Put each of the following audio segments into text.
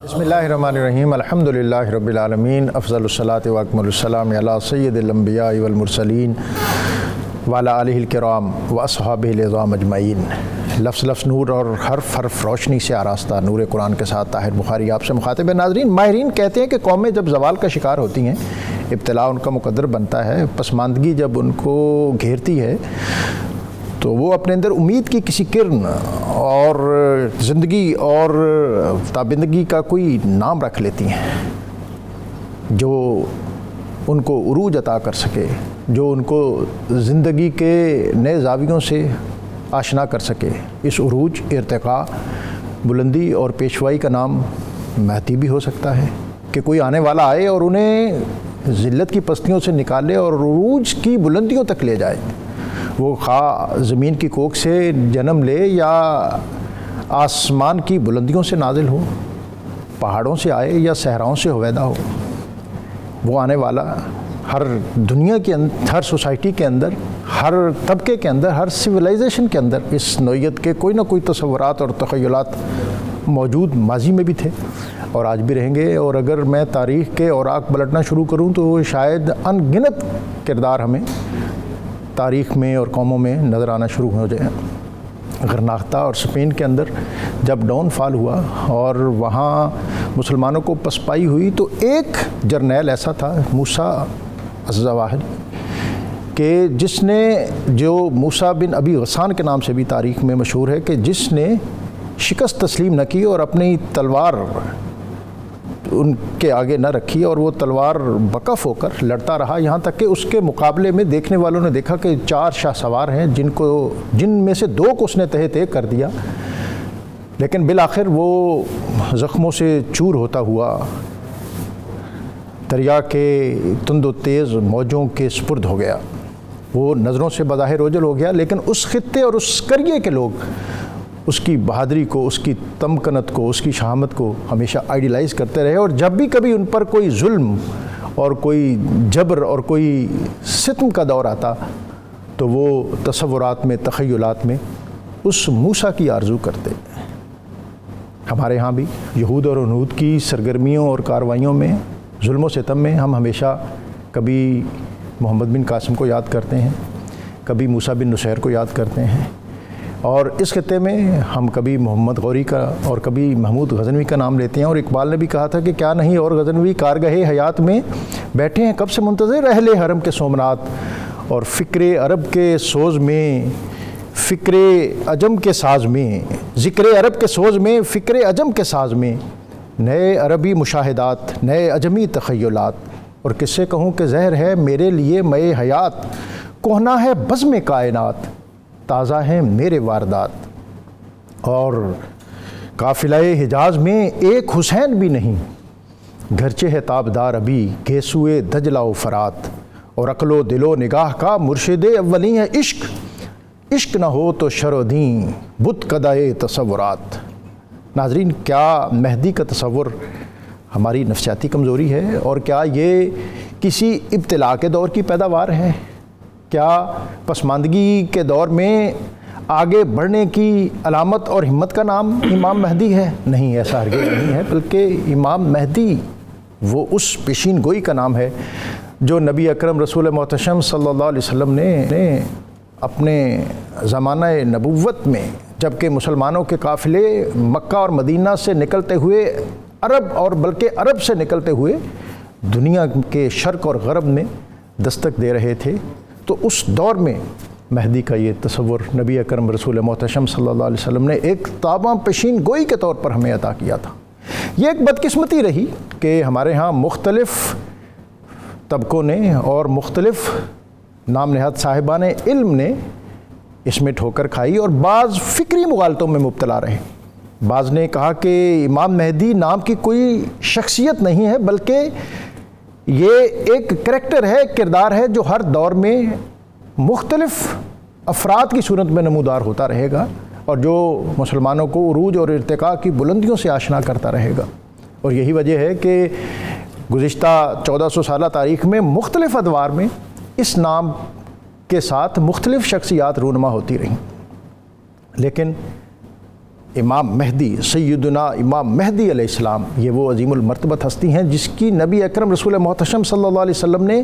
بسم اللہ الرحمن الرحیم الحمدللہ رب العالمین افضل الصلاۃ و اکمل السلام علی سید الانبیاء والمرسلین وعلی آلہ الکرام و اصحابہ العظام اجمعین۔ لفظ لفظ نور اور حرف حرف روشنی سے آراستہ نور قرآن کے ساتھ طاہر بخاری آپ سے مخاطب ہے۔ ناظرین، ماہرین کہتے ہیں کہ قومیں جب زوال کا شکار ہوتی ہیں، ابتلا ان کا مقدر بنتا ہے، پسماندگی جب ان کو گھیرتی ہے تو وہ اپنے اندر امید کی کسی کرن اور زندگی اور تابندگی کا کوئی نام رکھ لیتی ہیں جو ان کو عروج عطا کر سکے، جو ان کو زندگی کے نئے زاویوں سے آشنا کر سکے۔ اس عروج، ارتقاء، بلندی اور پیشوائی کا نام مہدی بھی ہو سکتا ہے کہ کوئی آنے والا آئے اور انہیں ذلت کی پستیوں سے نکالے اور عروج کی بلندیوں تک لے جائے۔ وہ خواہ زمین کی کوکھ سے جنم لے یا آسمان کی بلندیوں سے نازل ہو، پہاڑوں سے آئے یا صحراؤں سے ہویدا ہو، وہ آنے والا ہر دنیا کے اندر، ہر سوسائٹی کے اندر، ہر طبقے کے اندر، ہر سویلائزیشن کے اندر اس نوعیت کے کوئی نہ کوئی تصورات اور تخیلات موجود ماضی میں بھی تھے اور آج بھی رہیں گے۔ اور اگر میں تاریخ کے اوراق پلٹنا شروع کروں تو شاید ان گنت کردار ہمیں تاریخ میں اور قوموں میں نظر آنا شروع ہو جائے۔ غرناطہ اور اسپین کے اندر جب ڈاؤن فال ہوا اور وہاں مسلمانوں کو پسپائی ہوئی تو ایک جرنیل ایسا تھا، موسیٰ الزواہری، کہ جس نے، جو موسیٰ بن ابی غسان کے نام سے بھی تاریخ میں مشہور ہے، کہ جس نے شکست تسلیم نہ کی اور اپنی تلوار ان کے آگے نہ رکھی اور وہ تلوار بکف ہو کر لڑتا رہا، یہاں تک کہ اس کے مقابلے میں دیکھنے والوں نے دیکھا کہ 4 شاہ سوار ہیں جن میں سے 2 کو اس نے تہہ تہہ کر دیا، لیکن بالآخر وہ زخموں سے چور ہوتا ہوا دریا کے تند و تیز موجوں کے سپرد ہو گیا۔ وہ نظروں سے بظاہر اوجھل ہو گیا، لیکن اس خطے اور اس قریے کے لوگ اس کی بہادری کو، اس کی تمکنت کو، اس کی شہامت کو ہمیشہ آئیڈیلائز کرتے رہے، اور جب بھی کبھی ان پر کوئی ظلم اور کوئی جبر اور کوئی ستم کا دور آتا تو وہ تصورات میں، تخیلات میں اس موسیٰ کی آرزو کرتے۔ ہمارے ہاں بھی یہود اور ہنود کی سرگرمیوں اور کارروائیوں میں، ظلم و ستم میں ہم ہمیشہ کبھی محمد بن قاسم کو یاد کرتے ہیں، کبھی موسیٰ بن نصیر کو یاد کرتے ہیں، اور اس خطے میں ہم کبھی محمد غوری کا اور کبھی محمود غزنوی کا نام لیتے ہیں۔ اور اقبال نے بھی کہا تھا کہ کیا نہیں اور غزنوی کارگاہ حیات میں بیٹھے ہیں کب سے منتظر اہل حرم کے سومنات، اور فکر عرب کے سوز میں، فکر عجم کے ساز میں، ذکر عرب کے سوز میں، فکر عجم کے ساز میں، نئے عربی مشاہدات، نئے عجمی تخیلات، اور کس سے کہوں کہ زہر ہے میرے لیے مئے حیات، کہنا ہے بزم کائنات، تازہ ہیں میرے واردات۔ اور قافلہ حجاز میں ایک حسین بھی نہیں، گرچہ ہے تابدار ابھی گیسوئے دجلہ و فرات، اور عقل و دل و نگاہ کا مرشد اولی ہے عشق، عشق نہ ہو تو شر و دین بت قدائے تصورات۔ ناظرین، کیا مہدی کا تصور ہماری نفسیاتی کمزوری ہے، اور کیا یہ کسی ابتلا کے دور کی پیداوار ہے؟ کیا پسماندگی کے دور میں آگے بڑھنے کی علامت اور ہمت کا نام امام مہدی ہے؟ نہیں، ایسا ہرگز نہیں ہے، بلکہ امام مہدی وہ اس پیشین گوئی کا نام ہے جو نبی اکرم رسول محتشم صلی اللہ علیہ وسلم نے اپنے زمانہ نبوت میں، جبکہ مسلمانوں کے قافلے مکہ اور مدینہ سے نکلتے ہوئے عرب، اور بلکہ عرب سے نکلتے ہوئے دنیا کے شرق اور غرب میں دستک دے رہے تھے، تو اس دور میں مہدی کا یہ تصور نبی اکرم رسول محتشم صلی اللہ علیہ وسلم نے ایک تاباں پیشین گوئی کے طور پر ہمیں عطا کیا تھا۔ یہ ایک بدقسمتی رہی کہ ہمارے ہاں مختلف طبقوں نے اور مختلف نام نہاد صاحبان علم نے اس میں ٹھوکر کھائی، اور بعض فکری مغالطوں میں مبتلا رہے۔ بعض نے کہا کہ امام مہدی نام کی کوئی شخصیت نہیں ہے، بلکہ یہ ایک کریکٹر ہے، کردار ہے جو ہر دور میں مختلف افراد کی صورت میں نمودار ہوتا رہے گا، اور جو مسلمانوں کو عروج اور ارتقاء کی بلندیوں سے آشنا کرتا رہے گا۔ اور یہی وجہ ہے کہ گزشتہ 1400 سالہ تاریخ میں مختلف ادوار میں اس نام کے ساتھ مختلف شخصیات رونما ہوتی رہیں، لیکن امام مہدی، سیدنا امام مہدی علیہ السلام، یہ وہ عظیم المرتبت ہستی ہیں جس کی نبی اکرم رسول محتشم صلی اللہ علیہ وسلم نے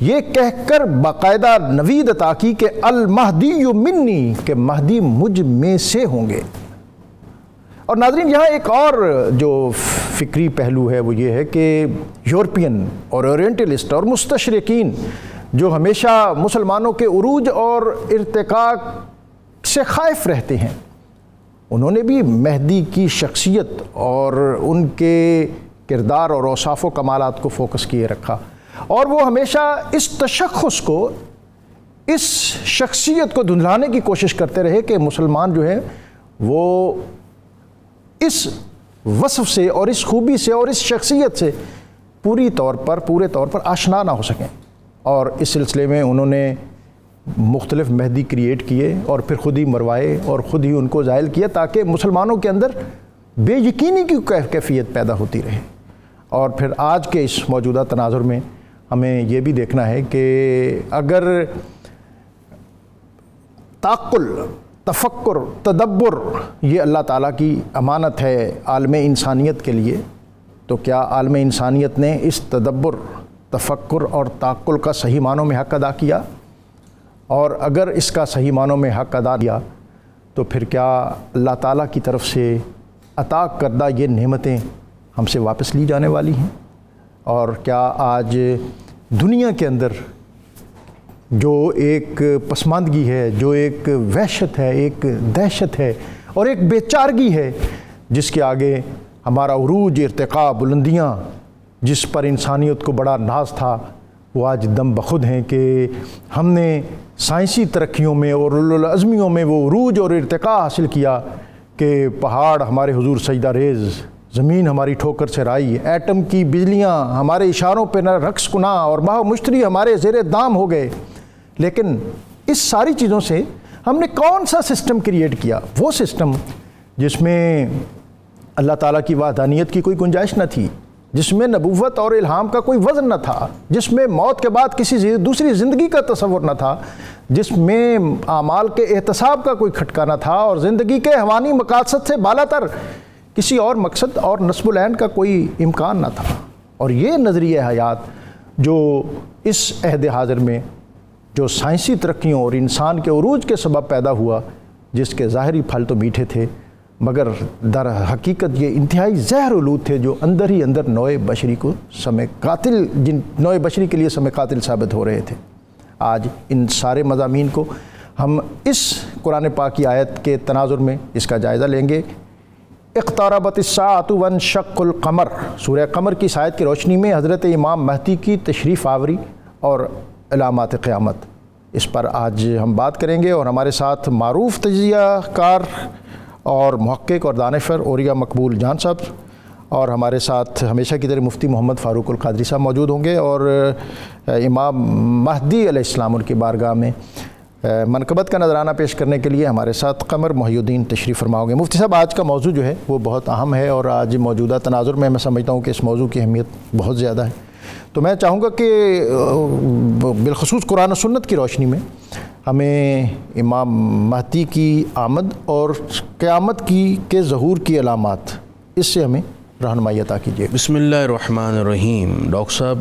یہ کہہ کر باقاعدہ نوید عطا کی کہ المہدی منی، کہ مہدی مجھ میں سے ہوں گے۔ اور ناظرین یہاں ایک اور جو فکری پہلو ہے وہ یہ ہے کہ یورپین اور اورینٹلسٹ اور مستشرقین جو ہمیشہ مسلمانوں کے عروج اور ارتقاء سے خائف رہتے ہیں، انہوں نے بھی مہدی کی شخصیت اور ان کے کردار اور اوصاف و کمالات کو فوکس کیے رکھا، اور وہ ہمیشہ اس تشخص کو، اس شخصیت کو دھندلانے کی کوشش کرتے رہے کہ مسلمان جو ہیں وہ اس وصف سے اور اس خوبی سے اور اس شخصیت سے پورے طور پر آشنا نہ ہو سکیں۔ اور اس سلسلے میں انہوں نے مختلف مہدی کریٹ کیے اور پھر خود ہی مروائے اور خود ہی ان کو ظاہر کیا تاکہ مسلمانوں کے اندر بے یقینی کی کیفیت پیدا ہوتی رہے۔ اور پھر آج کے اس موجودہ تناظر میں ہمیں یہ بھی دیکھنا ہے کہ اگر تعقل، تفکر، تدبر یہ اللہ تعالیٰ کی امانت ہے عالم انسانیت کے لیے، تو کیا عالم انسانیت نے اس تدبر، تفکر اور تعقل کا صحیح معنوں میں حق ادا کیا؟ اور اگر اس کا صحیح معنوں میں حق ادا کیا تو پھر کیا اللہ تعالیٰ کی طرف سے عطا کردہ یہ نعمتیں ہم سے واپس لی جانے والی ہیں؟ اور کیا آج دنیا کے اندر جو ایک پسماندگی ہے، جو ایک وحشت ہے، ایک دہشت ہے اور ایک بے چارگی ہے جس کے آگے ہمارا عروج، ارتقاء، بلندیاں جس پر انسانیت کو بڑا ناز تھا، وہ آج دم بخود ہیں کہ ہم نے سائنسی ترقیوں میں اور العزمیوں میں وہ عروج اور ارتقاء حاصل کیا کہ پہاڑ ہمارے حضور سجدہ ریز، زمین ہماری ٹھوکر سے رائی، ایٹم کی بجلیاں ہمارے اشاروں پہ نہ رقص کنا اور ماہ مشتری ہمارے زیر دام ہو گئے۔ لیکن اس ساری چیزوں سے ہم نے کون سا سسٹم کریٹ کیا؟ وہ سسٹم جس میں اللہ تعالیٰ کی وحدانیت کی کوئی گنجائش نہ تھی، جس میں نبوت اور الہام کا کوئی وزن نہ تھا، جس میں موت کے بعد کسی دوسری زندگی کا تصور نہ تھا، جس میں اعمال کے احتساب کا کوئی کھٹکا نہ تھا، اور زندگی کے حیوانی مقاصد سے بالا تر کسی اور مقصد اور نصب العین کا کوئی امکان نہ تھا۔ اور یہ نظریہ حیات جو اس عہد حاضر میں جو سائنسی ترقیوں اور انسان کے عروج کے سبب پیدا ہوا، جس کے ظاہری پھل تو میٹھے تھے مگر در حقیقت یہ انتہائی زہر آلود تھے جو اندر ہی اندر نوع بشری کو نوع بشری کے لیے سم قاتل ثابت ہو رہے تھے۔ آج ان سارے مضامین کو ہم اس قرآن پاک کی آیت کے تناظر میں اس کا جائزہ لیں گے۔ اقتربت الساعۃ وانشق القمر، سورہ قمر کی آیت کی روشنی میں حضرت امام مہدی کی تشریف آوری اور علامات قیامت، اس پر آج ہم بات کریں گے، اور ہمارے ساتھ معروف تجزیہ کار اور محقق اور دانشور اوریہ مقبول جان صاحب، اور ہمارے ساتھ ہمیشہ کی طرح مفتی محمد فاروق القادری صاحب موجود ہوں گے، اور امام مہدی علیہ السلام ان کی بارگاہ میں منقبت کا نذرانہ پیش کرنے کے لیے ہمارے ساتھ قمر محی الدین تشریف فرما ہوں گے۔ مفتی صاحب، آج کا موضوع جو ہے وہ بہت اہم ہے، اور آج موجودہ تناظر میں سمجھتا ہوں کہ اس موضوع کی اہمیت بہت زیادہ ہے، تو میں چاہوں گا کہ بالخصوص قرآن و سنت کی روشنی میں ہمیں امام مہدی کی آمد اور قیامت کے ظہور کی علامات، اس سے ہمیں رہنمائی عطا کیجیے۔ بسم اللہ الرحمن الرحیم۔ ڈاکٹر صاحب،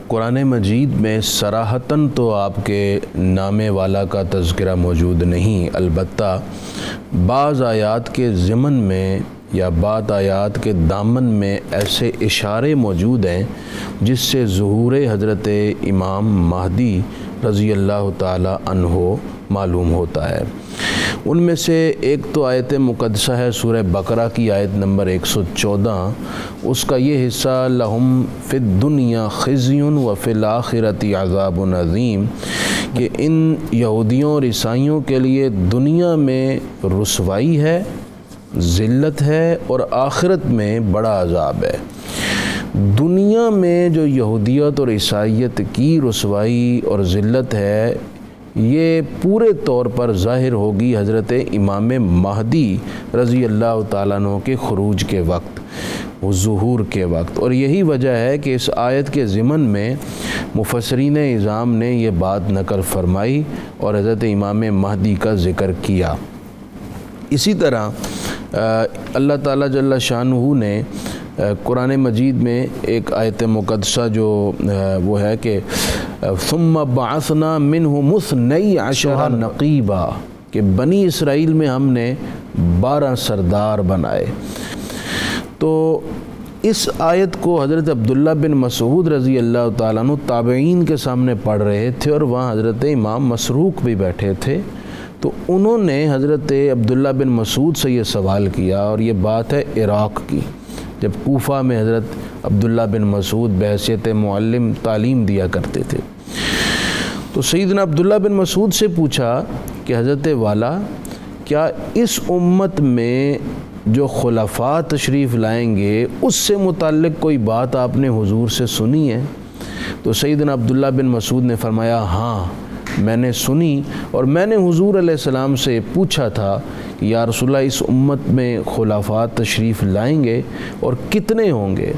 قرآن مجید میں صراحتاً تو آپ کے نام والا کا تذکرہ موجود نہیں، البتہ بعض آیات کے ضمن میں یا بعض آیات کے دامن میں ایسے اشارے موجود ہیں جس سے ظہور حضرت امام مہدی رضی اللہ تعالی عنہ معلوم ہوتا ہے۔ ان میں سے ایک تو آیت مقدسہ ہے سورہ بقرہ کی آیت نمبر 114، اس کا یہ حصہ لہم فی الدنیا خزی و فی الآخرۃ عذاب عظیم، کہ ان یہودیوں اور عیسائیوں کے لیے دنیا میں رسوائی ہے، ذلت ہے، اور آخرت میں بڑا عذاب ہے۔ دنیا میں جو یہودیت اور عیسائیت کی رسوائی اور ذلت ہے، یہ پورے طور پر ظاہر ہوگی حضرت امام مہدی رضی اللہ تعالیٰ عنہ کے خروج کے وقت، وہ ظہور کے وقت، اور یہی وجہ ہے کہ اس آیت کے ضمن میں مفسرین اعظام نے یہ بات نقل فرمائی اور حضرت امام مہدی کا ذکر کیا۔ اسی طرح اللہ تعالیٰ جل شانہ نے قرآن مجید میں ایک آیت مقدسہ جو وہ ہے کہ ثم بعثنا منہم اثنی عشر نقیبا، کہ بنی اسرائیل میں ہم نے 12 سردار بنائے. تو اس آیت کو حضرت عبداللہ بن مسعود رضی اللہ تعالیٰ عنہ تابعین کے سامنے پڑھ رہے تھے، اور وہاں حضرت امام مسروق بھی بیٹھے تھے. تو انہوں نے حضرت عبداللہ بن مسعود سے یہ سوال کیا، اور یہ بات ہے عراق کی، جب کوفہ میں حضرت عبداللہ بن مسعود بحیثیت معلم تعلیم دیا کرتے تھے. تو سیدنا عبداللہ بن مسعود سے پوچھا کہ حضرت والا، کیا اس امت میں جو خلفاء تشریف لائیں گے اس سے متعلق کوئی بات آپ نے حضور سے سنی ہے؟ تو سیدنا عبداللہ بن مسعود نے فرمایا ہاں میں نے سنی، اور میں نے حضور علیہ السلام سے پوچھا تھا کہ یا رسول اللہ اس امت میں خلفاء تشریف لائیں گے اور کتنے ہوں گے؟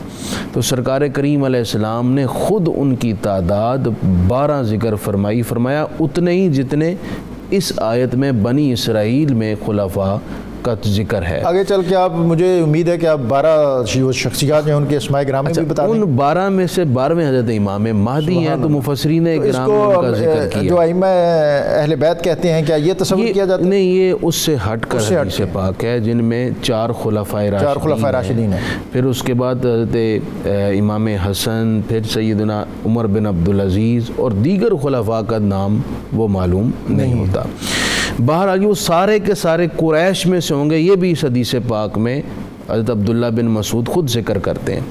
تو سرکار کریم علیہ السلام نے خود ان کی تعداد 12 ذکر فرمائی، فرمایا اتنے ہی جتنے اس آیت میں بنی اسرائیل میں خلفاء کا ذکر ہے. آگے چل کے آپ، مجھے امید ہے کہ آپ 12 شخصیات ہیں ان کے اسماء گرامی بھی بتا دیں. ان 12 میں سے 12ویں حضرت امام مہدی ہیں. تو مفسرین کرام نے ان کا ذکر کیا. جو ائمہ اہل بیت کہتے ہیں، کیا یہ تصور کیا جاتا ہے؟ نہیں، یہ اس سے ہٹ کر حدیث پاک ہے، جن میں 4 خلفاء راشدین ہیں. پھر اس کے بعد حضرت امام حسن، پھر سیدنا عمر بن عبدالعزیز، اور دیگر خلفاء کا نام وہ معلوم نہیں ہوتا. باہر آگے وہ سارے کے سارے قریش میں سے ہوں گے، یہ بھی اس حدیث پاک میں حضرت عبداللہ بن مسعود خود ذکر کرتے ہیں.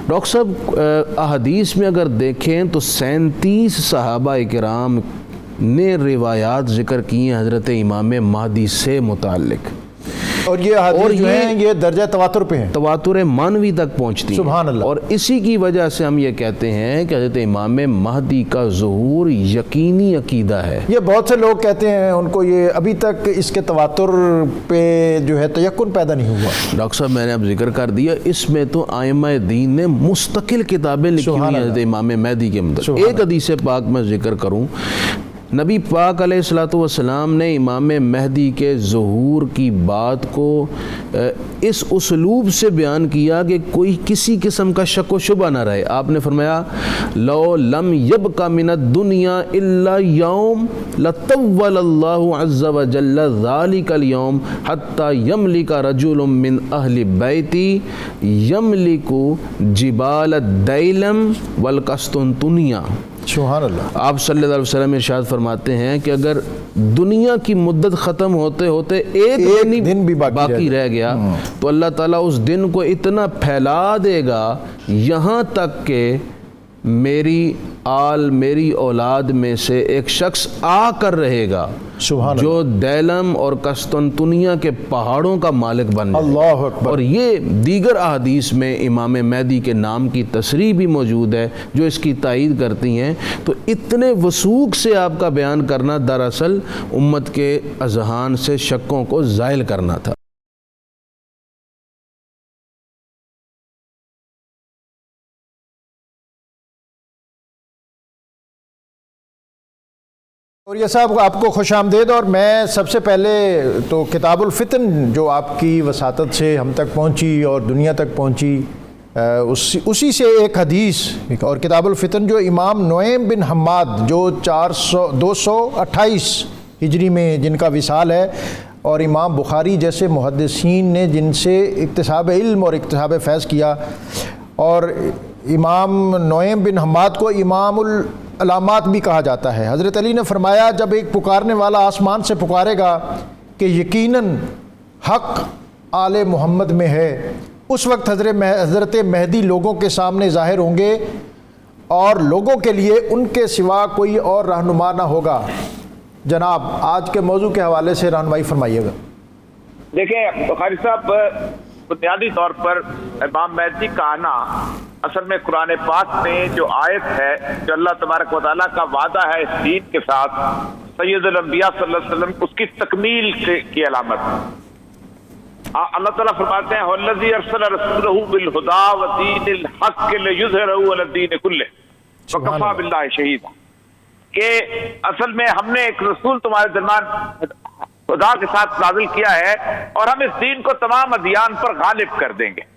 ڈاکٹر صاحب احادیث میں اگر دیکھیں تو 37 صحابہ کرام نے روایات ذکر کی ہیں حضرت امام مہدی سے متعلق، اور یہ حدیث جو ہیں یہ درجہ تواتر پہ ہیں، تواتر مانوی تک پہنچتی ہیں. سبحان اللہ. اور اسی کی وجہ سے ہم یہ کہتے ہیں کہ حضرت امام مہدی کا ظہور یقینی عقیدہ ہے. یہ بہت سے لوگ کہتے ہیں، ان کو یہ ابھی تک اس کے تواتر پہ جو ہے تیقن پیدا نہیں ہوا. ڈاکٹر صاحب میں نے اب ذکر کر دیا، اس میں تو ائمہ دین نے مستقل کتابیں لکھی ہوئی ہیں حضرت امام مہدی کے متعلق. ایک حدیث پاک میں ذکر کروں، نبی پاک علیہ الصلوۃ والسلام نے امام مہدی کے ظہور کی بات کو اس اسلوب سے بیان کیا کہ کوئی کسی قسم کا شک و شبہ نہ رہے. آپ نے فرمایا لو لم یبق من الدنیا الا یوم لطول اللہ عز وجل ذلک اليوم حتی یملک رجل من اہل بیتی یملک جبال الدیلم والقسطنطنیہ. سبحان اللہ. آپ صلی اللہ علیہ وسلم ارشاد فرماتے ہیں کہ اگر دنیا کی مدت ختم ہوتے ہوتے ایک دن بھی باقی رہ گیا تو اللہ تعالیٰ اس دن کو اتنا پھیلا دے گا یہاں تک کہ میری میری اولاد میں سے ایک شخص آ کر رہے گا جو دیلم اور قسطنطنیہ کے پہاڑوں کا مالک بن جائے. اللہ اکبر. اور یہ دیگر احادیث میں امام مہدی کے نام کی تصریح بھی موجود ہے جو اس کی تائید کرتی ہیں. تو اتنے وثوق سے آپ کا بیان کرنا دراصل امت کے اذہان سے شکوں کو زائل کرنا تھا. اور یہ صاحب آپ کو خوش آمدید. اور میں سب سے پہلے تو کتاب الفتن جو آپ کی وساطت سے ہم تک پہنچی اور دنیا تک پہنچی، اسی سے ایک حدیث، اور کتاب الفتن جو امام نعیم بن حماد جو 228 ہجری میں جن کا وصال ہے، اور امام بخاری جیسے محدثین نے جن سے اکتساب علم اور اکتساب فیض کیا، اور امام نعیم بن حماد کو امام علامات بھی کہا جاتا ہے. حضرت علی نے فرمایا جب ایک پکارنے والا آسمان سے پکارے گا کہ یقیناً حق آل محمد میں ہے، اس وقت حضرت مہدی لوگوں کے سامنے ظاہر ہوں گے اور لوگوں کے لیے ان کے سوا کوئی اور رہنما نہ ہوگا. جناب آج کے موضوع کے حوالے سے رہنمائی فرمائیے گا. دیکھیں بخاری صاحب، بنیادی طور پر امام مہدی کا آنا اصل میں قرآن پاک میں جو آیت ہے جو اللہ تبارک و تعالیٰ کا وعدہ ہے اس دین کے ساتھ سید الانبیاء صلی اللہ علیہ وسلم، اس کی تکمیل کی علامت. اللہ تعالیٰ فرماتے ہیں وَالَّذِي أَرْسَلَ رَسُولَهُ بِالْهُدَىٰ وَدِينِ الْحَقِّ لِيُظْهِرَهُ عَلَى الدِّينِ كُلِّهِ وَكَفَىٰ بِاللَّهِ شَهِيدًا. کہ اصل میں ہم نے ایک رسول تمہارے درمیان خدا کے ساتھ نازل کیا ہے اور ہم اس دین کو تمام ادیان پر غالب کر دیں گے۔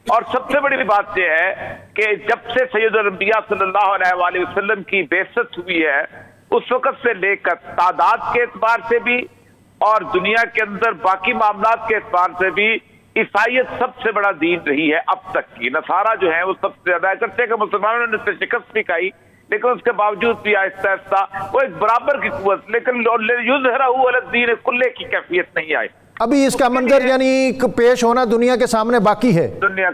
اور سب سے بڑی بات یہ ہے کہ جب سے سید الانبیاء صلی اللہ علیہ وآلہ وسلم کی بعثت ہوئی ہے اس وقت سے لے کر تعداد کے اعتبار سے بھی اور دنیا کے اندر باقی معاملات کے اعتبار سے بھی عیسائیت سب سے بڑا دین رہی ہے اب تک کی۔ نصارہ جو ہیں وہ سب سے زیادہ کرتے کہ مسلمانوں نے اس سے شکست بھی کھائی لیکن اس کے باوجود بھی آہستہ آہستہ وہ ایک برابر کی قوت، لیکن یظہرہ علی الدین کلہ کی کیفیت نہیں آئی۔ ابھی اس کا منظر یعنی پیش ہونا دنیا کے سامنے باقی ہے، دنیا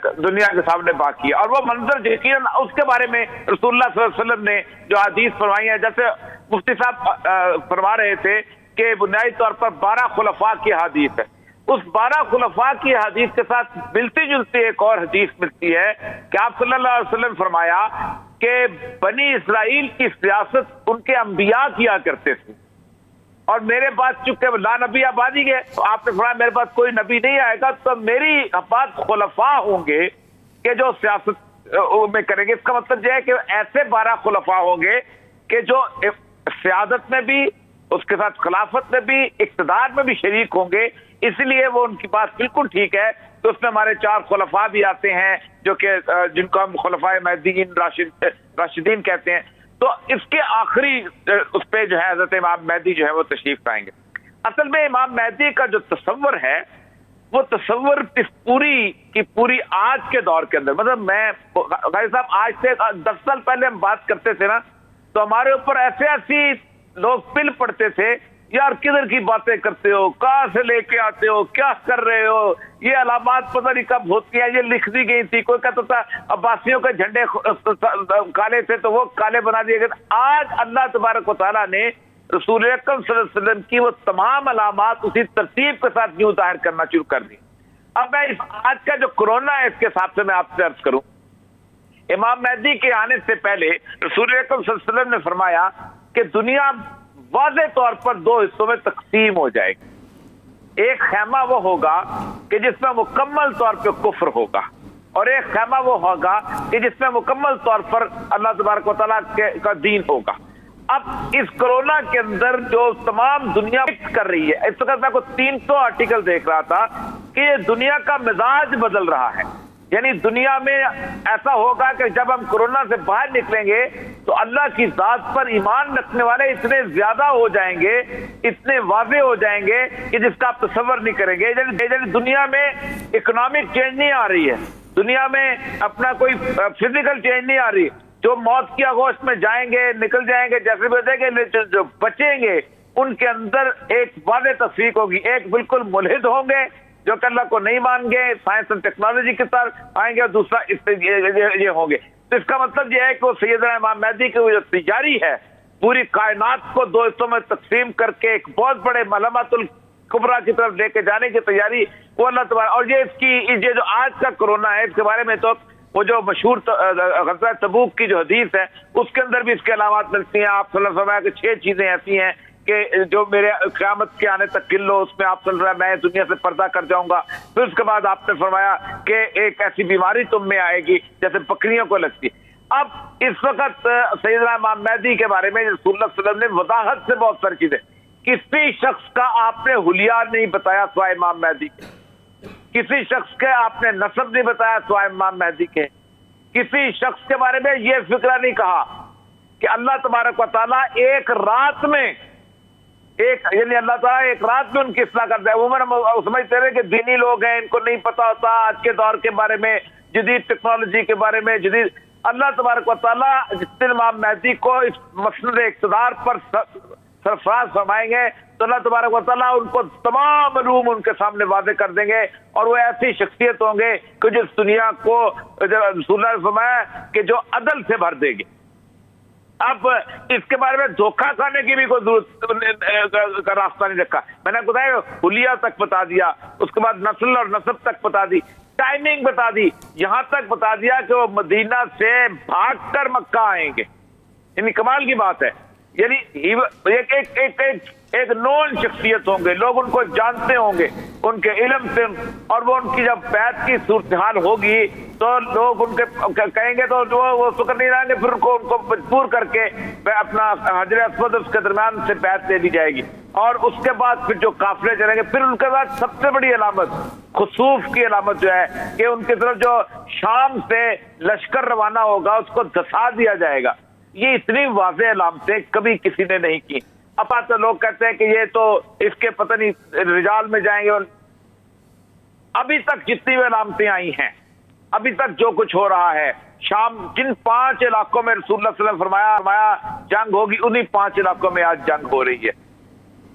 کے سامنے باقی ہے، اور وہ منظر یقیناً اس کے بارے میں رسول اللہ صلی اللہ علیہ وسلم نے جو حدیث فرمائی ہے، جیسے مفتی صاحب فرما رہے تھے کہ بنیادی طور پر 12 خلفاء کی حدیث ہے، اس 12 خلفاء کی حدیث کے ساتھ ملتی جلتی ایک اور حدیث ملتی ہے کہ آپ صلی اللہ علیہ وسلم فرمایا کہ بنی اسرائیل کی سیاست ان کے انبیاء کیا کرتے تھے اور میرے بعد چونکہ لا نبی آبادی گئے تو آپ نے فرمایا میرے بعد کوئی نبی نہیں آئے گا تو میری بعد خلفاء ہوں گے کہ جو سیاست میں کریں گے۔ اس کا مطلب یہ ہے کہ ایسے 12 خلفاء ہوں گے کہ جو سیادت میں بھی، اس کے ساتھ خلافت میں بھی، اقتدار میں بھی شریک ہوں گے، اس لیے وہ ان کی بات بالکل ٹھیک ہے۔ تو اس میں ہمارے 4 خلفاء بھی آتے ہیں جو کہ جن کو ہم خلفاء مہدیین راشدین کہتے ہیں۔ تو اس کے آخری اس پہ جو ہے حضرت امام مہدی جو ہے وہ تشریف لائیں گے۔ اصل میں امام مہدی کا جو تصور ہے وہ تصور اس پوری آج کے دور کے اندر، مطلب میں غازی صاحب آج سے 10 سال پہلے ہم بات کرتے تھے نا تو ہمارے اوپر ایسی لوگ پل پڑتے تھے، یار کدھر کی باتیں کرتے ہو، کہاں سے لے کے آتے ہو، کیا کر رہے ہو، یہ علامات پتہ نہیں کب ہوتی ہیں، یہ لکھ دی گئی تھی، کوئی کہتا تھا عباسیوں کے جھنڈے کالے تھے تو وہ کالے بنا دیے گئے۔ آج اللہ تبارک و تعالیٰ نے رسول اکرم صلی اللہ علیہ وسلم کی وہ تمام علامات اسی ترتیب کے ساتھ یوں ظاہر کرنا شروع کر دی۔ اب میں آج کا جو کرونا ہے اس کے حساب سے میں آپ سے عرض کروں، امام مہدی کے آنے سے پہلے رسول اکرم صلی اللہ علیہ وسلم نے فرمایا کہ دنیا واضح طور پر 2 حصوں میں تقسیم ہو جائے گی۔ ایک خیمہ وہ ہوگا کہ جس میں مکمل طور پہ کفر ہوگا اور ایک خیمہ وہ ہوگا کہ جس میں مکمل طور پر اللہ تبارک و تعالیٰ کا دین ہوگا۔ اب اس کرونا کے اندر جو تمام دنیا کر رہی ہے، اس وقت میں کو 300 آرٹیکل دیکھ رہا تھا کہ یہ دنیا کا مزاج بدل رہا ہے، یعنی دنیا میں ایسا ہوگا کہ جب ہم کرونا سے باہر نکلیں گے تو اللہ کی ذات پر ایمان رکھنے والے اتنے زیادہ ہو جائیں گے، اتنے واضح ہو جائیں گے کہ جس کا آپ تصور نہیں کریں گے۔ یعنی دنیا میں اکنامک چینج نہیں آ رہی ہے، دنیا میں اپنا کوئی فزیکل چینج نہیں آ رہی، جو موت کی آغوش میں جائیں گے نکل جائیں گے جیسے بھی دیں گے، جو بچیں گے ان کے اندر ایک واضح تصفیق ہوگی، ایک بالکل ملحد ہوں گے جو کہ اللہ کو نہیں مان گے، سائنس اور ٹیکنالوجی کی طرف آئیں گے، اور دوسرا یہ ہوں گے۔ تو اس کا مطلب یہ ہے کہ وہ سیدنا امام مہدی کی جو تیاری ہے پوری کائنات کو 2 حصوں میں تقسیم کر کے ایک بہت بڑے ملامت الکبریٰ کی طرف لے کے جانے کی تیاری وہ اللہ تبارک، اور یہ جو آج کا کرونا ہے اس کے بارے میں تو وہ جو مشہور غزوہ تبوک کی جو حدیث ہے اس کے اندر بھی اس کے علامات ملتی ہیں۔ آپ صلی اللہ علیہ وسلم کہ 6 چیزیں ایسی ہیں کہ جو میرے قیامت کے آنے تک گن لو، اس میں آپ صلی اللہ علیہ وسلم میں دنیا سے پردہ کر جاؤں گا۔ پھر اس کے بعد آپ نے فرمایا کہ ایک ایسی بیماری تم میں آئے گی جیسے بکریوں کو لگتی۔ اب اس وقت سیدنا امام مہدی کے بارے میں رسول اللہ صلی اللہ علیہ وسلم نے وضاحت سے بہت ساری چیزیں، کسی شخص کا آپ نے حلیہ نہیں بتایا سوائے امام مہدی کے، کسی شخص کے آپ نے نسب نہیں بتایا سوائے امام مہدی کے، کسی شخص کے بارے میں یہ فکرہ نہیں کہا کہ اللہ تبارک و تعالیٰ ایک رات میں یعنی اللہ تعالیٰ ایک رات میں ان کی اصلاح کرتا ہے۔ عموماً ہم سمجھتے رہے کہ دینی لوگ ہیں، ان کو نہیں پتا ہوتا آج کے دور کے بارے میں، جدید ٹیکنالوجی کے بارے میں، جدید اللہ تبارک و تعالیٰ جس دن امام مہدی کو اس مسند اقتدار پر سرفراز فرمائیں گے تو اللہ تبارک و تعالیٰ ان کو تمام علوم ان کے سامنے واضح کر دیں گے، اور وہ ایسی شخصیت ہوں گے کہ جس دنیا کو رسول اللہ نے فرمایا کہ جو عدل سے بھر دے گی۔ اب اس کے بارے میں دھوکہ کھانے کی بھی کوئی ضرورت کا راستہ نہیں رکھا۔ میں نے بتایا حلیہ تک بتا دیا، اس کے بعد نسل اور نسب تک بتا دی، ٹائمنگ بتا دی، یہاں تک بتا دیا کہ وہ مدینہ سے بھاگ کر مکہ آئیں گے۔ یعنی کمال کی بات ہے، یعنی ایک نون شخصیت ہوں گے، لوگ ان کو جانتے ہوں گے ان کے علم سے، اور وہ ان کی جب بیعت کی صورتحال ہوگی تو لوگ ان کے کہیں گے تو وہ فکر نہیں رہیں گے، پھر ان کو مجبور کر کے اپنا حجر اسود اس کے درمیان سے بیعت دے دی جائے گی۔ اور اس کے بعد پھر جو قافلے چلیں گے، پھر ان کے بعد سب سے بڑی علامت خسوف کی علامت جو ہے کہ ان کی طرف جو شام سے لشکر روانہ ہوگا اس کو دھسا دیا جائے گا. یہ اتنی واضح علامتیں کبھی کسی نے نہیں کی. اب تو لوگ کہتے ہیں کہ یہ تو اس کے پتہ نہیں رجال میں جائیں گے. ابھی تک جتنی بھی علامتیں آئی ہیں، ابھی تک جو کچھ ہو رہا ہے، شام جن 5 علاقوں میں رسول اللہ صلی اللہ علیہ وسلم فرمایا جنگ ہوگی، انہی 5 علاقوں میں آج جنگ ہو رہی ہے.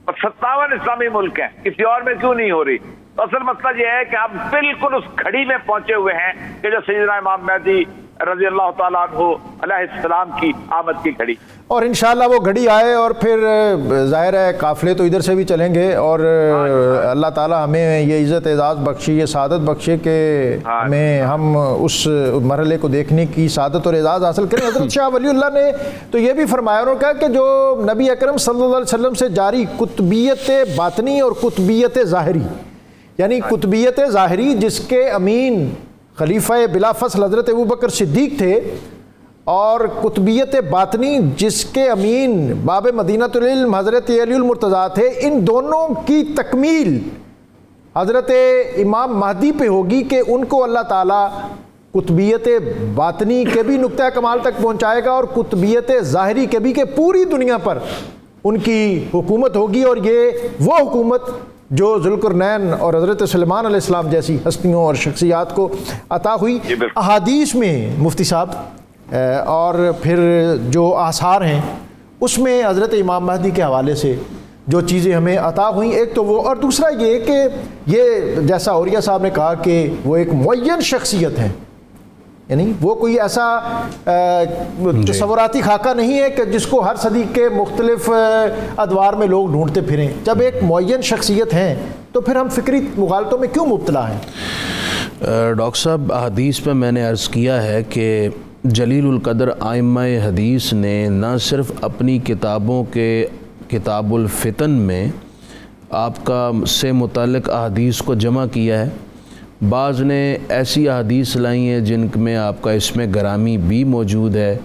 اور 57 اسلامی ملک ہیں، کسی اور میں کیوں نہیں ہو رہی؟ تو اصل مسئلہ یہ ہے کہ ہم بالکل اس گھڑی میں پہنچے ہوئے ہیں کہ جو سیدنا امام مہدی رضی اللہ تعالیٰ عنہ علیہ السلام کی آمد کی گھڑی. اور انشاءاللہ وہ گھڑی آئے اور پھر ظاہر ہے قافلے تو ادھر سے بھی چلیں گے، اور اللہ تعالیٰ ہمیں یہ عزت اعزاز بخشے، یہ سعادت بخشے کہ ہم اس مرحلے کو دیکھنے کی سعادت اور اعزاز حاصل کریں. حضرت شاہ ولی اللہ نے تو یہ بھی فرمایا، انہوں نے کہا کہ جو نبی اکرم صلی اللہ علیہ وسلم سے جاری قطبیت باطنی اور قطبیت ظاہری، یعنی قطبیت ظاہری جس کے امین خلیفہ بلا فصل حضرت ابوبکر صدیق تھے، اور قطبیت باطنی جس کے امین باب مدینۃ العلم حضرت علی المرتضیٰ تھے، ان دونوں کی تکمیل حضرت امام مہدی پہ ہوگی کہ ان کو اللہ تعالیٰ قطبیت باطنی کے بھی نقطہ کمال تک پہنچائے گا اور قطبیت ظاہری کے بھی، کہ پوری دنیا پر ان کی حکومت ہوگی. اور یہ وہ حکومت جو ذوالقرنین اور حضرت سلیمان علیہ السلام جیسی ہستیوں اور شخصیات کو عطا ہوئی. احادیث میں مفتی صاحب اور پھر جو آثار ہیں اس میں حضرت امام مہدی کے حوالے سے جو چیزیں ہمیں عطا ہوئیں، ایک تو وہ، اور دوسرا یہ کہ یہ جیسا اوریہ صاحب نے کہا کہ وہ ایک معین شخصیت ہے، یعنی وہ کوئی ایسا تصوراتی خاکہ نہیں ہے کہ جس کو ہر صدی کے مختلف ادوار میں لوگ ڈھونڈتے پھریں. جب ایک معین شخصیت ہیں تو پھر ہم فکری مغالطوں میں کیوں مبتلا ہیں؟ ڈاکٹر صاحب، حدیث میں نے عرض کیا ہے کہ جلیل القدر ائمہ حدیث نے نہ صرف اپنی کتابوں کے کتاب الفتن میں آپ کا سے متعلق احادیث کو جمع کیا ہے، بعض نے ایسی احادیث لائی ہیں جن میں آپ کا اسم گرامی بھی موجود ہے،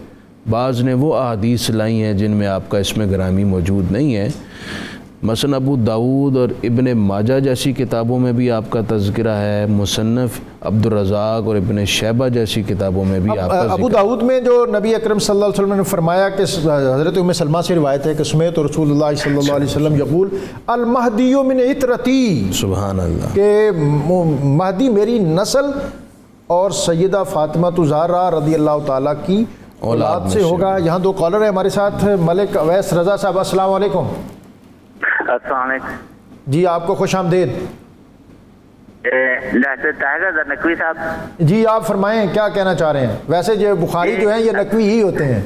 بعض نے وہ احادیث لائی ہیں جن میں آپ کا اسم گرامی موجود نہیں ہے. مثلا ابو داود اور ابن ماجہ جیسی کتابوں میں بھی آپ کا تذکرہ ہے، مصنف عبد الرزاق اور ابن شیبہ جیسی کتابوں میں بھی آپ کا ذکر. ابو داود میں جو نبی اکرم صلی اللہ علیہ وسلم نے فرمایا کہ حضرت ام سلمہ سے روایت ہے کہ سمیت رسول اللہ صلی اللہ علیہ وسلم یقول المہدی من عطرتی، سبحان اللہ، کہ مہدی میری نسل اور سیدہ فاطمہ الزہرا رضی اللہ تعالیٰ کی اولاد سے ہوگا. یہاں 2 کالر ہیں ہمارے ساتھ. ملک اویس رضا صاحب، السلام علیکم. السلام علیکم جی، آپ کو خوش آمدید. نقوی صاحب جی آپ فرمائیں کیا کہنا چاہ رہے ہیں؟ ویسے جو بخاری جو ہیں یہ نقوی ہی ہوتے ہیں.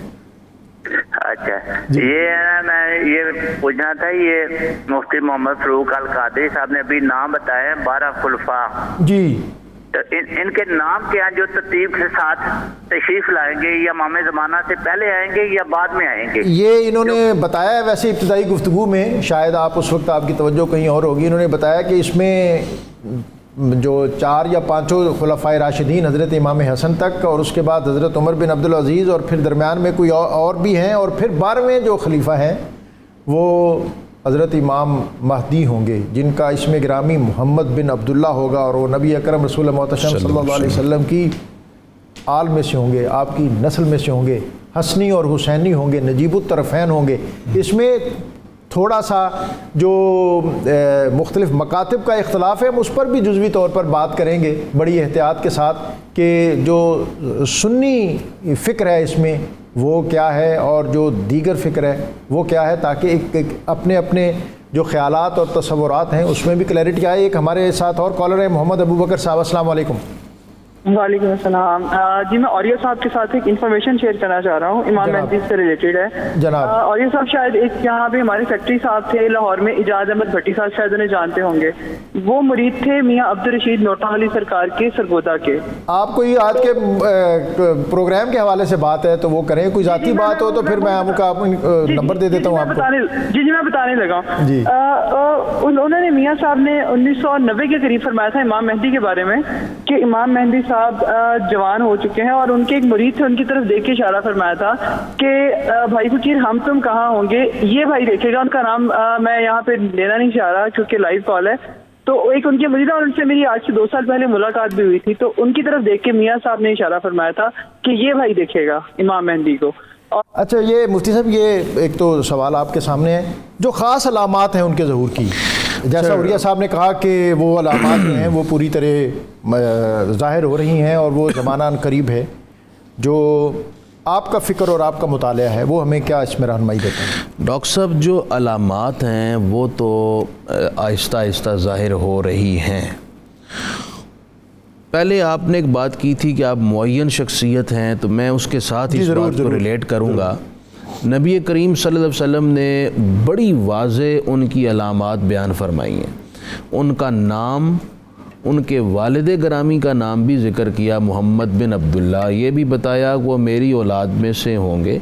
اچھا، یہ میں یہ پوچھنا تھا، یہ مفتی محمد فاروق القادری صاحب نے ابھی نام بتایا 12 خلفاء، جی تو ان کے نام کیا جو ترتیب کے ساتھ تشریف لائیں گے، یا امام زمانہ سے پہلے آئیں گے یا بعد میں آئیں گے؟ یہ انہوں نے بتایا ہے ویسے ابتدائی گفتگو میں، شاید آپ اس وقت آپ کی توجہ کہیں اور ہوگی. انہوں نے بتایا کہ اس میں جو 4 یا 5 خلفائے راشدین حضرت امام حسن تک، اور اس کے بعد حضرت عمر بن عبدالعزیز، اور پھر درمیان میں کوئی اور بھی ہیں، اور پھر 12ویں جو خلیفہ ہیں وہ حضرت امام مہدی ہوں گے جن کا اسم گرامی محمد بن عبداللہ ہوگا، اور وہ نبی اکرم رسول محتشم صلی اللہ علیہ وسلم کی آل میں سے ہوں گے، آپ کی نسل میں سے ہوں گے، حسنی اور حسینی ہوں گے، نجیب الطرفین ہوں گے. اس میں تھوڑا سا جو مختلف مکاتب کا اختلاف ہے ہم اس پر بھی جزوی طور پر بات کریں گے بڑی احتیاط کے ساتھ، کہ جو سنی فکر ہے اس میں وہ کیا ہے اور جو دیگر فکر ہے وہ کیا ہے، تاکہ ایک اپنے اپنے جو خیالات اور تصورات ہیں اس میں بھی کلیئرٹی آئے. ایک ہمارے ساتھ اور کالر ہے محمد ابو بکر صاحب، السلام علیکم. وعلیکم السلام. جی میں اوریہ صاحب کے ساتھ ایک انفارمیشن شیئر کرنا چاہ رہا ہوں، امام مہدی سے ریلیٹڈ ہے. جناب اوریہ صاحب شاید ایک یہاں پہ ہمارے سیکٹری صاحب تھے لاہور میں، اجاز احمد بھٹی صاحب، شاید انہیں جانتے ہوں گے. وہ مرید تھے میاں عبدالرشید نوٹا علی سرکار کے سرگودا کے. آپ کو یہ آج کے پروگرام کے حوالے سے بات ہے تو وہ کریں، کوئی ذاتی بات ہو تو پھر میں آپ کا نمبر دے دیتا ہوں آپ کو. جی میں بتانے لگا ہوں. انہوں نے میاں صاحب نے 1990 کے قریب فرمایا تھا امام مہدی کے بارے میں کہ امام مہدی صاحب صاحب جوان ہو چکے ہیں اور ان کے ایک مرید تھے, ان کی طرف دیکھ کے اشارہ فرمایا تھا کہ بھائی فقیر ہم تم کہاں ہوں گے, یہ بھائی دیکھے گا. ان کا نام میں یہاں پہ لینا نہیں چاہ رہا کیونکہ لائیو کال ہے. تو ایک ان کے مرید اور ان سے میری آج سے 2 سال پہلے ملاقات بھی ہوئی تھی, تو ان کی طرف دیکھ کے میاں صاحب نے اشارہ فرمایا تھا کہ یہ بھائی دیکھے گا امام مہدی کو. اچھا یہ مفتی صاحب, یہ ایک تو سوال آپ کے سامنے ہے, جو خاص علامات ہیں ان کے ظہور کی, جیسا عریہ صاحب نے کہا کہ وہ علامات ہیں وہ پوری طرح ظاہر ہو رہی ہیں اور وہ زمانہ قریب ہے, جو آپ کا فکر اور آپ کا مطالعہ ہے وہ ہمیں کیا اس میں رہنمائی دیتے ہیں؟ ڈاکٹر صاحب جو علامات ہیں وہ تو آہستہ آہستہ ظاہر ہو رہی ہیں. پہلے آپ نے ایک بات کی تھی کہ آپ معین شخصیت ہیں, تو میں اس کے ساتھ اس بات کو ریلیٹ کروں گا. نبی کریم صلی اللہ علیہ وسلم نے بڑی واضح ان کی علامات بیان فرمائی ہیں. ان کا نام, ان کے والد گرامی کا نام بھی ذکر کیا, محمد بن عبداللہ. یہ بھی بتایا کہ وہ میری اولاد میں سے ہوں گے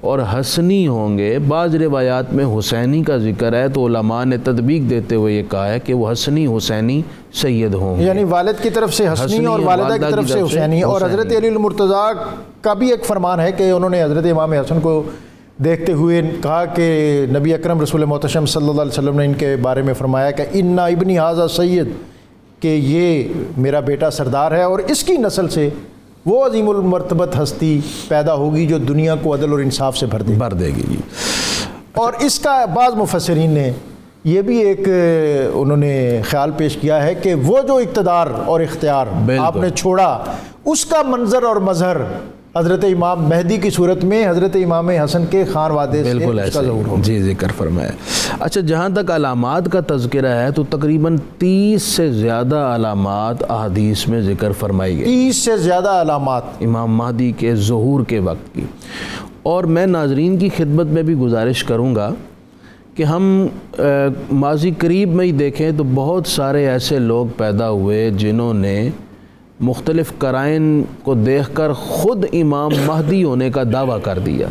اور حسنی ہوں گے. بعض روایات میں حسینی کا ذکر ہے, تو علماء نے تطبیق دیتے ہوئے یہ کہا ہے کہ وہ حسنی حسینی سید ہوں گے, یعنی والد کی طرف سے حسنی اور والدہ کی طرف سے حسینی. اور حضرت علی المرتضیٰ کا بھی ایک فرمان ہے کہ انہوں نے حضرت امام حسن کو دیکھتے ہوئے کہا کہ نبی اکرم رسول محتشم صلی اللہ علیہ وسلم نے ان کے بارے میں فرمایا کہ انا ابنی ھذا سید, کہ یہ میرا بیٹا سردار ہے اور اس کی نسل سے وہ عظیم المرتبت ہستی پیدا ہوگی جو دنیا کو عدل اور انصاف سے بھر دے گی. اور اس کا بعض مفسرین نے یہ بھی ایک انہوں نے خیال پیش کیا ہے کہ وہ جو اقتدار اور اختیار آپ نے چھوڑا, اس کا منظر اور مظہر حضرت امام مہدی کی صورت میں حضرت امام حسن کے خانوادے سے اس کا ظہور ہوگا. جی ذکر فرمایا. اچھا جہاں تک علامات کا تذکرہ ہے تو تقریباً 30 سے زیادہ علامات احادیث میں ذکر فرمائی گئی. 30 سے زیادہ علامات امام مہدی کے ظہور کے وقت کی. اور میں ناظرین کی خدمت میں بھی گزارش کروں گا کہ ہم ماضی قریب میں ہی دیکھیں تو بہت سارے ایسے لوگ پیدا ہوئے جنہوں نے مختلف قرائن کو دیکھ کر خود امام مہدی ہونے کا دعویٰ کر دیا.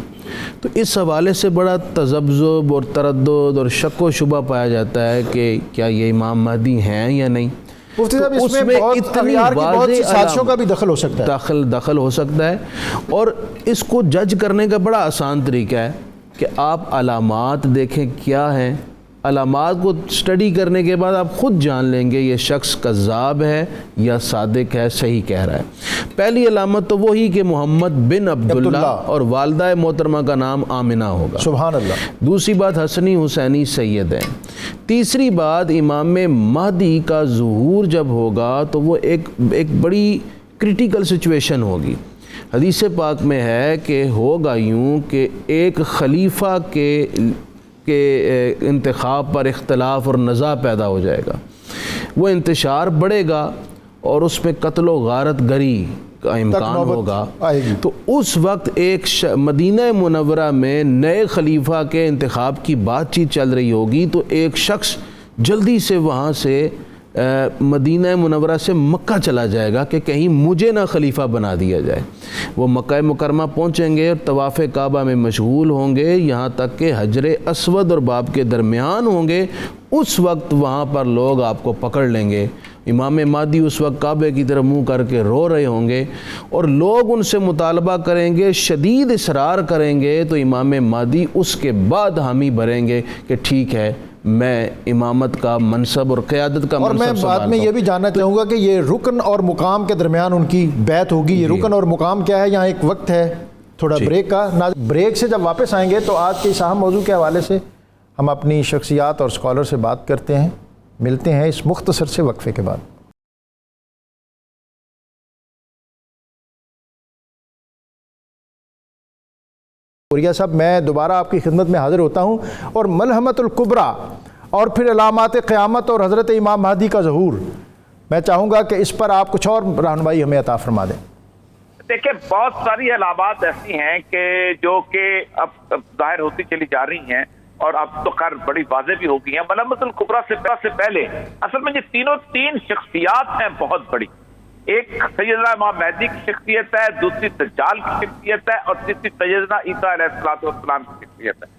تو اس حوالے سے بڑا تذبذب اور تردد اور شک و شبہ پایا جاتا ہے کہ کیا یہ امام مہدی ہیں یا نہیں. مفتی صاحب اس میں بہت سی سازشوں کا بھی دخل ہو سکتا ہے. دخل ہو سکتا ہے, اور اس کو جج کرنے کا بڑا آسان طریقہ ہے کہ آپ علامات دیکھیں کیا ہیں. علامات کو سٹڈی کرنے کے بعد آپ خود جان لیں گے یہ شخص کذاب ہے یا صادق ہے, صحیح کہہ رہا ہے. پہلی علامت تو وہی کہ محمد بن عبداللہ اور والدہ محترمہ کا نام آمنہ ہوگا. سبحان اللہ. دوسری بات حسنی حسینی سید ہیں. تیسری بات امام مہدی کا ظہور جب ہوگا تو وہ ایک بڑی کرٹیکل سچویشن ہوگی. حدیث پاک میں ہے کہ ہوگا یوں کہ ایک خلیفہ کے انتخاب پر اختلاف اور نزاع پیدا ہو جائے گا, وہ انتشار بڑھے گا اور اس میں قتل و غارت گری کا امکان ہوگا. تو اس وقت ایک مدینہ منورہ میں نئے خلیفہ کے انتخاب کی بات چیت چل رہی ہوگی, تو ایک شخص جلدی سے وہاں سے مدینہ منورہ سے مکہ چلا جائے گا کہ کہیں مجھے نہ خلیفہ بنا دیا جائے. وہ مکہ مکرمہ پہنچیں گے اور طواف کعبہ میں مشغول ہوں گے, یہاں تک کہ حجر اسود اور باب کے درمیان ہوں گے. اس وقت وہاں پر لوگ آپ کو پکڑ لیں گے. امام مہدی اس وقت کعبے کی طرف منہ کر کے رو رہے ہوں گے اور لوگ ان سے مطالبہ کریں گے, شدید اصرار کریں گے, تو امام مہدی اس کے بعد حامی بھریں گے کہ ٹھیک ہے میں امامت کا منصب اور قیادت کا منصب اور میں بعد میں یہ بھی جاننا چاہوں گا کہ یہ رکن اور مقام کے درمیان ان کی بیعت ہوگی. یہ رکن اور مقام کیا ہے؟ یہاں ایک وقت ہے تھوڑا بریک کا. بریک سے جب واپس آئیں گے تو آج کے اس اہم موضوع کے حوالے سے ہم اپنی شخصیات اور اسکالر سے بات کرتے ہیں. ملتے ہیں اس مختصر سے وقفے کے بعد. عریہ صاحب میں دوبارہ آپ کی خدمت میں حاضر ہوتا ہوں, اور ملحمۃ الکبریٰ اور پھر علامات قیامت اور حضرت امام مہدی کا ظہور, میں چاہوں گا کہ اس پر آپ کچھ اور رہنمائی ہمیں عطا فرما دیں. دیکھیں بہت ساری علامات ایسی ہیں کہ جو کہ اب ظاہر ہوتی چلی جا رہی ہیں اور اب تو خیر بڑی واضح بھی ہو گئی ہیں. ملحمۃ الکبریٰ سے پہلے اصل میں یہ تین شخصیات ہیں بہت بڑی. ایک سیدنا امام مہدی کی شخصیت ہے, دوسری دجال کی شخصیت ہے, اور تیسری سیدنا عیسیٰ علیہ السلام کی شخصیت ہے.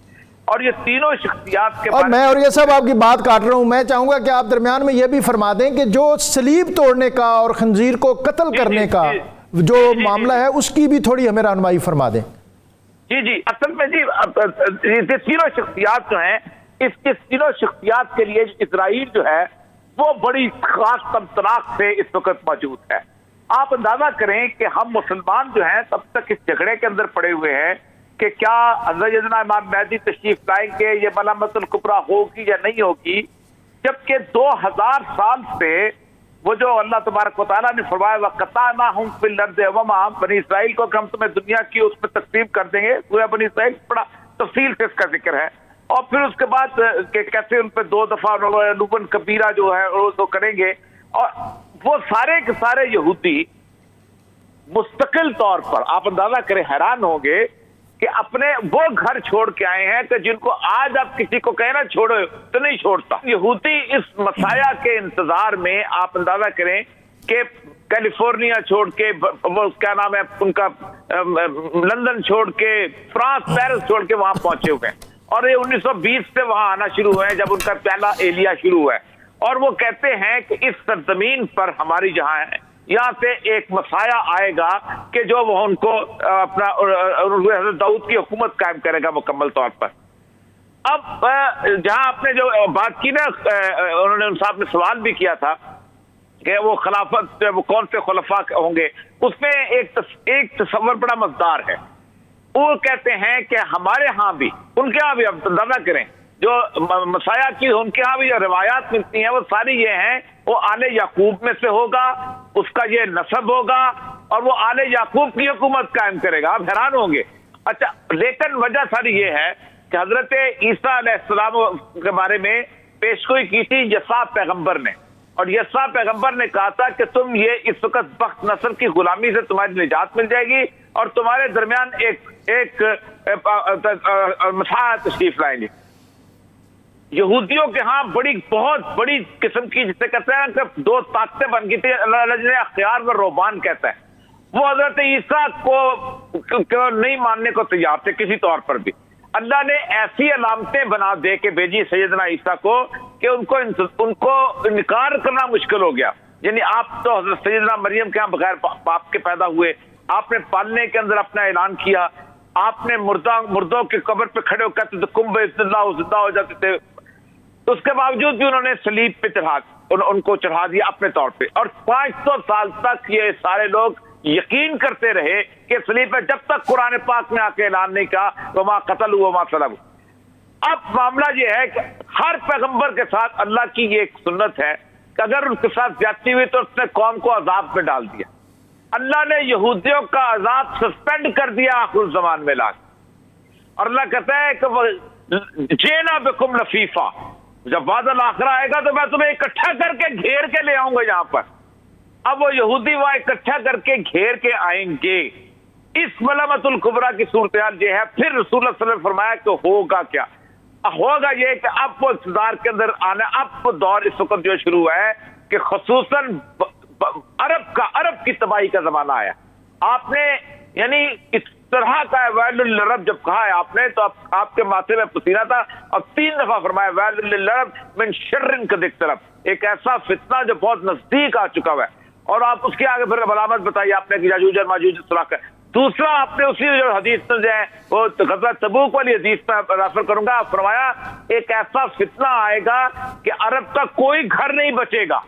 اور یہ تینوں شخصیات کے اور میں اور یہ سب آپ کی بات کاٹ رہا ہوں، میں چاہوں گا کہ آپ درمیان میں یہ بھی فرما دیں کہ جو صلیب توڑنے کا اور خنزیر کو قتل کرنے کا جو معاملہ ہے اس کی بھی تھوڑی ہمیں رہنمائی فرما دیں۔ جی اصل میں جی یہ تینوں شخصیات جو ہیں، اس کے تینوں شخصیات کے لیے اسرائیل جو ہے وہ بڑی خاص تمطراق سے اس وقت موجود ہے۔ آپ اندازہ کریں کہ ہم مسلمان جو ہیں تب تک اس جھگڑے کے اندر پڑے ہوئے ہیں کہ کیا حضرت سیدنا امام مہدی تشریف لائیں گے، یہ ملامت الکبریٰ ہوگی یا نہیں ہوگی، جبکہ 2000 سال سے وہ جو اللہ تبارک و تعالیٰ نے فرمایا وَقَطَعْنَاهُمْ فِي الْأَرْضِ وَمَا، بنی اسرائیل کو ہم تمہیں دنیا کی اس میں تقسیم کر دیں گے، سورہ بنی اسرائیل بڑا تفصیل سے اس کا ذکر ہے، اور پھر اس کے بعد کہ کیسے ان پہ 2 دفعہ لوبن کبیرہ جو ہے وہ کریں گے، اور وہ سارے کے سارے یہودی مستقل طور پر آپ اندازہ کریں حیران ہوں گے کہ اپنے وہ گھر چھوڑ کے آئے ہیں کہ جن کو آج آپ کسی کو کہنا چھوڑو تو نہیں چھوڑتا۔ یہودی اس مسایہ کے انتظار میں آپ اندازہ کریں کہ کیلیفورنیا چھوڑ کے، وہ کیا نام ہے ان کا، لندن چھوڑ کے، فرانس پیرس چھوڑ کے وہاں پہنچے ہوئے ہیں، اور یہ 1920 سے وہاں آنا شروع ہوئے ہیں جب ان کا پہلا ایلیا شروع ہوا ہے، اور وہ کہتے ہیں کہ اس سرزمین پر ہماری جہاں ہے یہاں سے ایک مسایہ آئے گا کہ جو وہ ان کو اپنا حضرت داؤد کی حکومت قائم کرے گا مکمل طور پر۔ اب جہاں آپ نے جو بات کی نا، انہوں نے ان صاحب نے سوال بھی کیا تھا کہ وہ خلافت وہ کون سے خلفاء ہوں گے، اس میں ایک تصور بڑا مزدار ہے۔ وہ کہتے ہیں کہ ہمارے ہاں بھی، ان کے ہاں بھی، اب اندازہ کریں جو مسایہ کی ان کے ہاں بھی جو روایات ملتی ہیں وہ ساری یہ ہیں وہ آل یعقوب میں سے ہوگا، اس کا یہ نسب ہوگا، اور وہ آل یعقوب کی حکومت قائم کرے گا۔ آپ حیران ہوں گے۔ اچھا، لیکن وجہ ساری یہ ہے کہ حضرت عیسیٰ علیہ السلام کے بارے میں پیشگوئی کی تھی یسوع پیغمبر نے، اور یسوع پیغمبر نے کہا تھا کہ تم یہ اس وقت بخت نصر کی غلامی سے تمہاری نجات مل جائے گی، اور تمہارے درمیان ایک مسیح تشریف لائیں گے۔ یہودیوں کے ہاں بہت بڑی قسم کی، جسے کہتے ہیں کہ 2 طاقتیں بن گئی تھی، اللہ جنہیں اختیار و روبان کہتا ہے، وہ حضرت عیسیٰ کو نہیں ماننے کو تیار تھے کسی طور پر بھی۔ اللہ نے ایسی علامتیں بنا دے کے بھیجی سیدنا عیسیٰ کو کہ ان کو انکار کرنا مشکل ہو گیا۔ یعنی آپ تو حضرت سیدنا مریم کے ہاں بغیر باپ کے پیدا ہوئے، آپ نے پالنے کے اندر اپنا اعلان کیا، آپ نے مردوں کے قبر پہ کھڑے ہو کہتے تھے کم بإذن اللہ زندہ ہو جاتے تھے، اس کے باوجود بھی انہوں نے صلیب پہ ان کو چڑھا دیا اپنے طور پہ، اور 500 سال تک یہ سارے لوگ یقین کرتے رہے کہ صلیب پہ، جب تک قرآن پاک میں آ کے اعلان نہیں کہا وما قتلوا وما صلبوا۔ اب معاملہ یہ ہے کہ ہر پیغمبر کے ساتھ اللہ کی یہ ایک سنت ہے کہ اگر ان کے ساتھ زیادتی ہوئی تو اس نے قوم کو عذاب میں ڈال دیا۔ اللہ نے یہودیوں کا عذاب سسپینڈ کر دیا آخر الزمان میں لا کے، اور اللہ کہتا ہے کہ جینا بکم لفیفا، جب وعد الآخرہ آئے گا تو میں تمہیں اکٹھا کر کے گھیر کے لے آؤں گا یہاں پر۔ اب وہ یہودی وہاں اکٹھا کر کے گھیر کے آئیں گے۔ اس ملامت الکبریٰ کی صورتحال یہ ہے۔ پھر رسول اللہ صلی اللہ علیہ وسلم نے فرمایا کہ ہوگا کیا؟ ہوگا یہ کہ اب وہ اقتدار کے اندر آنا، اب وہ دور اس وقت جو شروع ہے کہ خصوصاً عرب کی تباہی کا زمانہ آیا۔ آپ نے یعنی اس طرح کا ویل للعرب جب کہا ہے آپ نے، تو آپ کے ماتھے میں پسینہ تھا، اور 3 دفعہ فرمایا ویل للعرب من شر قد اقترب، ایک ایسا فتنہ جو بہت نزدیک آ چکا ہوا ہے۔ اور آپ اس کے آگے پھر علامت بتائی آپ نے کہ یاجوج اور ماجوج سراخ ہے۔ دوسرا آپ نے اسی جو حدیث میں جو ہے وہ غزوہ تبوک والی حدیث میں ریفر کروں گا، فرمایا ایک ایسا فتنہ آئے گا کہ عرب کا کوئی گھر نہیں بچے گا۔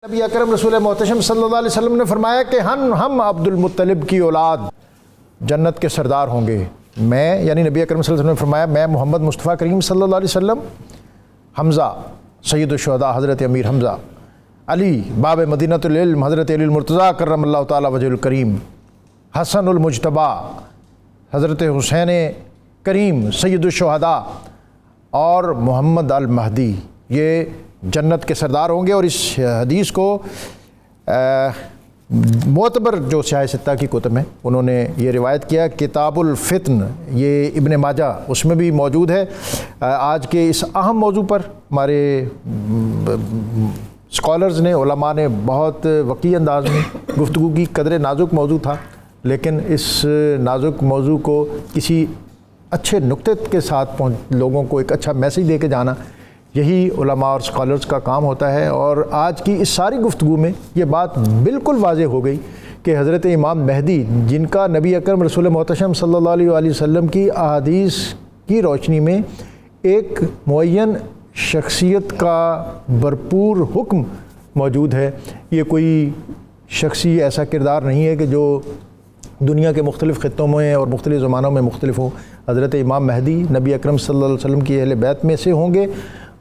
نبی اکرم رسول محتشم صلی اللہ علیہ وسلم نے فرمایا کہ ہم عبد المطلب کی اولاد جنت کے سردار ہوں گے۔ میں یعنی نبی اکرم صلی اللہ علیہ وسلم نے فرمایا میں محمد مصطفیٰ کریم صلی اللہ علیہ وسلم، حمزہ سید الشہداء حضرت امیر حمزہ، علی باب مدینۃ العلم حضرت علی المرتضیٰ کرم اللہ تعالیٰ وجہ الکریم، حسن المجتبی حضرت حسین کریم سید الشہداء، اور محمد المہدی، یہ جنت کے سردار ہوں گے۔ اور اس حدیث کو معتبر جو سیاہ ستہ کی کتب ہیں انہوں نے یہ روایت کیا، کتاب الفتن، یہ ابن ماجہ اس میں بھی موجود ہے۔ آج کے اس اہم موضوع پر ہمارے اسکالرز نے، علماء نے بہت وقی انداز میں گفتگو کی. قدر نازک موضوع تھا، لیکن اس نازک موضوع کو کسی اچھے نقطے کے ساتھ لوگوں کو ایک اچھا میسیج دے کے جانا، یہی علماء اور اسکالرز کا کام ہوتا ہے. اور آج کی اس ساری گفتگو میں یہ بات بالکل واضح ہو گئی کہ حضرت امام مہدی، جن کا نبی اکرم رسول محتشم صلی اللہ علیہ وآلہ وسلم کی احادیث کی روشنی میں ایک معین شخصیت کا بھرپور حکم موجود ہے. یہ کوئی شخصی ایسا کردار نہیں ہے کہ جو دنیا کے مختلف خطوں میں اور مختلف زمانوں میں مختلف ہو. حضرت امام مہدی نبی اکرم صلی اللہ علیہ وسلم کی اہل بیت میں سے ہوں گے،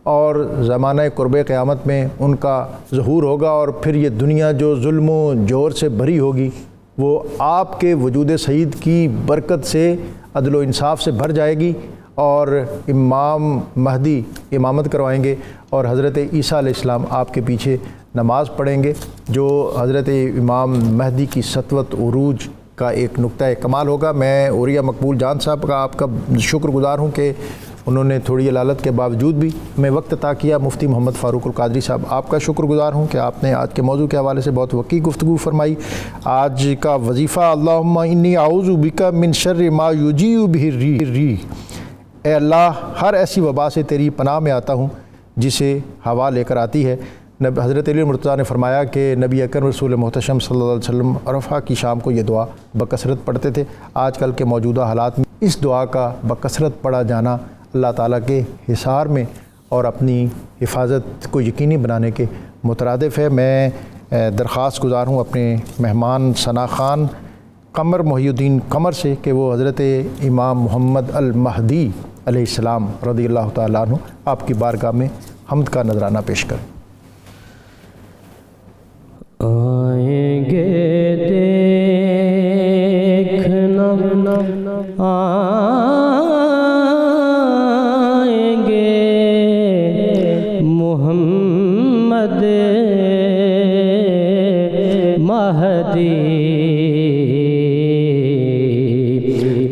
اور زمانہ قرب قیامت میں ان کا ظہور ہوگا، اور پھر یہ دنیا جو ظلم و جور سے بھری ہوگی وہ آپ کے وجود سعید کی برکت سے عدل و انصاف سے بھر جائے گی، اور امام مہدی امامت کروائیں گے، اور حضرت عیسیٰ علیہ السلام آپ کے پیچھے نماز پڑھیں گے، جو حضرت امام مہدی کی سطوت عروج کا ایک نقطہ کمال ہوگا. میں عوریہ مقبول جان صاحب کا آپ کا شکر گزار ہوں کہ انہوں نے تھوڑی علالت کے باوجود بھی ہمیں وقت عطا کیا. مفتی محمد فاروق القادری صاحب آپ کا شکر گزار ہوں کہ آپ نے آج کے موضوع کے حوالے سے بہت وقی گفتگو فرمائی. آج کا وظیفہ اللہم انی اعوذ بک من شر ما یجیء بہ الریح، اے اللہ ہر ایسی وبا سے تیری پناہ میں آتا ہوں جسے ہوا لے کر آتی ہے. حضرت علی مرتضیٰ نے فرمایا کہ نبی اکرم رسول محتشم صلی اللہ علیہ وسلم عرفہ کی شام کو یہ دعا بکثرت پڑھتے تھے. آج کل کے موجودہ حالات میں اس دعا کا بکثرت پڑھا جانا اللہ تعالیٰ کے حصار میں اور اپنی حفاظت کو یقینی بنانے کے مترادف ہے. میں درخواست گزار ہوں اپنے مہمان ثنا خان قمر محی الدین قمر سے کہ وہ حضرت امام محمد المہدی علیہ السلام رضی اللہ تعالیٰ عنہ آپ کی بارگاہ میں حمد کا نذرانہ پیش کریں. آئیں گے دیکھنا آئیں گے محمد مہدی،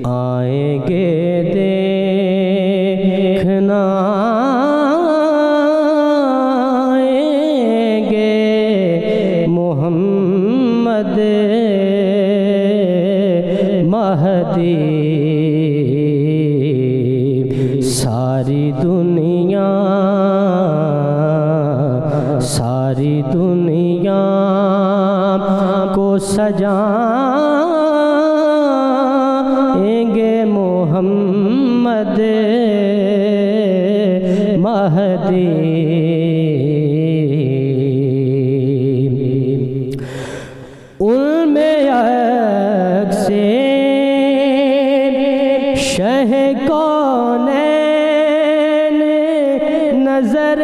آئیں گے دیکھنا آئیں گے محمد مہدی. ساری دنیا کو سجائیں گے محمد مہدی. ان میں سے شہ کونین نظر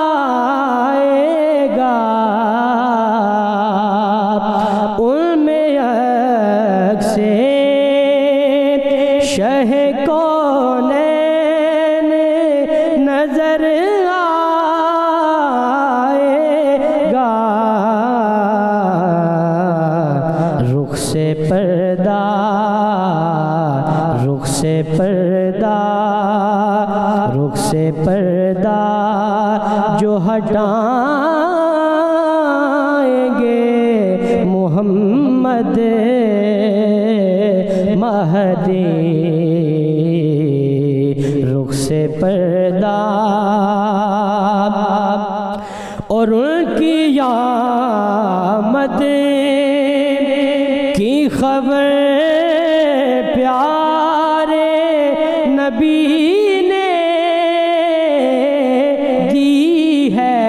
آئے گا، ان میں سے شہ کونین نظر آئے گا. رخ سے پردہ جو ہٹائیں گے محمد مہدی. رخ سے پردہ اور ان کی آمد کی خبر پیارے نبی نے دی ہے.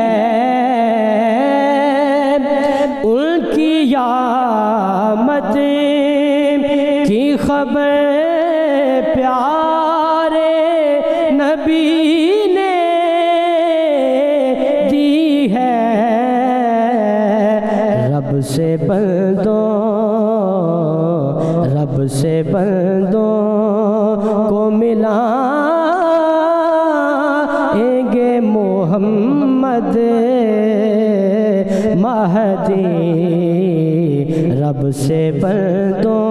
ان کی آمد کی خبر پیارے نبی نے دی ہے. رب سے بندوں کو ملائیں گے محمد مہدی. رب سے بندوں